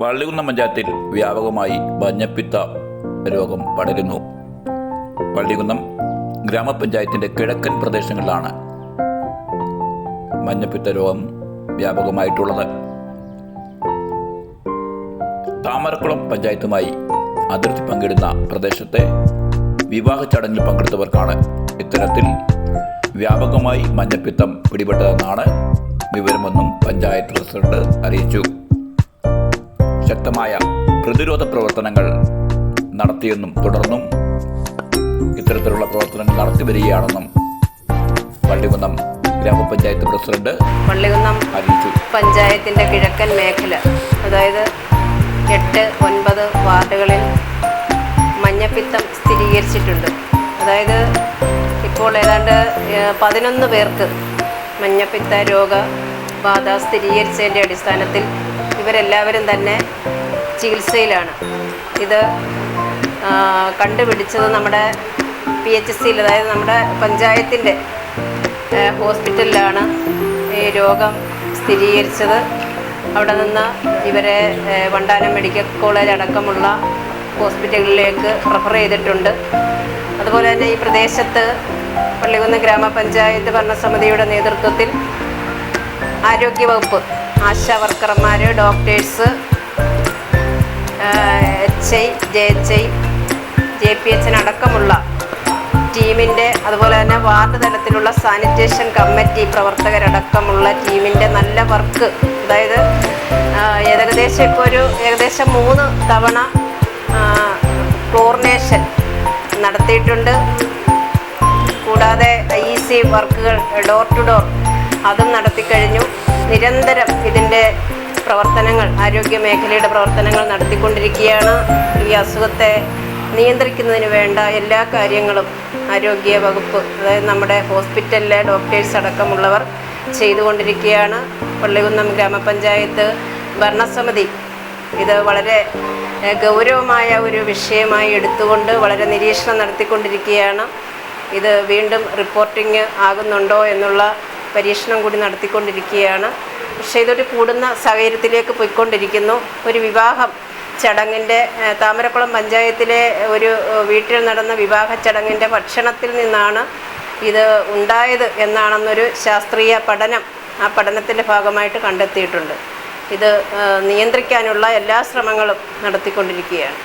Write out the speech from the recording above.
വള്ളികുന്നം പഞ്ചായത്തിൽ വ്യാപകമായി മഞ്ഞപ്പിത്ത രോഗം പടരുന്നു. വള്ളികുന്നം ഗ്രാമപഞ്ചായത്തിൻ്റെ കിഴക്കൻ പ്രദേശങ്ങളിലാണ് മഞ്ഞപ്പിത്ത രോഗം വ്യാപകമായിട്ടുള്ളത്. താമരക്കുളം പഞ്ചായത്തുമായി അതിർത്തി പങ്കിടുന്ന പ്രദേശത്തെ വിവാഹ ചടങ്ങിൽ പങ്കെടുത്തവർക്കാണ് ഇത്തരത്തിൽ വ്യാപകമായി മഞ്ഞപ്പിത്തം പിടിപെട്ടതെന്നാണ് വിവരമെന്നും പഞ്ചായത്ത് പ്രസിഡന്റ് അറിയിച്ചു. ശക്തമായ പ്രതിരോധ പ്രവർത്തനങ്ങൾ നടത്തിയെന്നും തുടർന്നും ഇത്തരത്തിലുള്ള പ്രവർത്തനങ്ങൾ നടത്തിവരികയാണെന്നും വള്ളികുന്നം ഗ്രാമപഞ്ചായത്ത് പ്രസിഡന്റ് വള്ളികുന്നം അറിയിച്ചു. പഞ്ചായത്തിൻ്റെ കിഴക്കൻ മേഖല, അതായത് 8, 9 വാർഡുകളിൽ മഞ്ഞപ്പിത്തം സ്ഥിരീകരിച്ചിട്ടുണ്ട്. അതായത് ഇപ്പോൾ ഏതാണ്ട് 11 പേർക്ക് മഞ്ഞപ്പിത്ത രോഗബാധ സ്ഥിരീകരിച്ചതിൻ്റെ അടിസ്ഥാനത്തിൽ ഇവരെല്ലാവരും തന്നെ ചികിത്സയിലാണ്. ഇത് കണ്ടുപിടിച്ചത് നമ്മുടെ PHCയിൽ, അതായത് നമ്മുടെ പഞ്ചായത്തിൻ്റെ ഹോസ്പിറ്റലിലാണ് ഈ രോഗം സ്ഥിരീകരിച്ചത്. അവിടെ നിന്ന് ഇവരെ വണ്ടാനം മെഡിക്കൽ കോളേജ് അടക്കമുള്ള ഹോസ്പിറ്റലുകളിലേക്ക് റെഫർ ചെയ്തിട്ടുണ്ട്. അതുപോലെ തന്നെ ഈ പ്രദേശത്ത് വള്ളികുന്നം ഗ്രാമപഞ്ചായത്ത് ഭരണസമിതിയുടെ നേതൃത്വത്തിൽ ആരോഗ്യവകുപ്പ്, ആശാ വർക്കർമാർ, ഡോക്ടേഴ്സ്, HI, JHI, JPH അടക്കമുള്ള ടീമിൻ്റെ, അതുപോലെ തന്നെ വാർഡ് തലത്തിലുള്ള സാനിറ്റേഷൻ കമ്മിറ്റി പ്രവർത്തകരടക്കമുള്ള ടീമിൻ്റെ നല്ല വർക്ക്, അതായത് ഏകദേശം 3 തവണ ക്ലോറിനേഷൻ നടത്തിയിട്ടുണ്ട്. കൂടാതെ IEC വർക്കുകൾ ഡോർ ടു ഡോർ അതും നടത്തിക്കഴിഞ്ഞു. നിരന്തരം ഇതിൻ്റെ പ്രവർത്തനങ്ങൾ, ആരോഗ്യ മേഖലയുടെ പ്രവർത്തനങ്ങൾ നടത്തിക്കൊണ്ടിരിക്കുകയാണ്. ഈ അസുഖത്തെ നിയന്ത്രിക്കുന്നതിന് വേണ്ട എല്ലാ കാര്യങ്ങളും ആരോഗ്യ വകുപ്പ്, അതായത് നമ്മുടെ ഹോസ്പിറ്റലിലെ ഡോക്ടേഴ്സ് അടക്കമുള്ളവർ ചെയ്തുകൊണ്ടിരിക്കുകയാണ്. വള്ളികുന്നം ഗ്രാമപഞ്ചായത്ത് ഭരണസമിതി ഇത് വളരെ ഗൗരവമായ ഒരു വിഷയമായി എടുത്തുകൊണ്ട് വളരെ നിരീക്ഷണം നടത്തിക്കൊണ്ടിരിക്കുകയാണ്. ഇത് വീണ്ടും റിപ്പോർട്ടിങ് ആകുന്നുണ്ടോ എന്നുള്ള പരീക്ഷണം കൂടി നടത്തിക്കൊണ്ടിരിക്കുകയാണ്. പക്ഷേ ഇതൊരു കൂടുന്ന സാഹചര്യത്തിലേക്ക് പോയിക്കൊണ്ടിരിക്കുന്നു. ഒരു വിവാഹം ചടങ്ങിൻ്റെ, താമരക്കുളം പഞ്ചായത്തിലെ ഒരു വീട്ടിൽ നടന്ന വിവാഹ ചടങ്ങിൻ്റെ ഭക്ഷണത്തിൽ നിന്നാണ് ഇത് ഉണ്ടായത് എന്നാണെന്നൊരു ശാസ്ത്രീയ പഠനം ആ പഠനത്തിൻ്റെ ഭാഗമായിട്ട് കണ്ടെത്തിയിട്ടുണ്ട്. ഇത് നിയന്ത്രിക്കാനുള്ള എല്ലാ ശ്രമങ്ങളും നടത്തിക്കൊണ്ടിരിക്കുകയാണ്.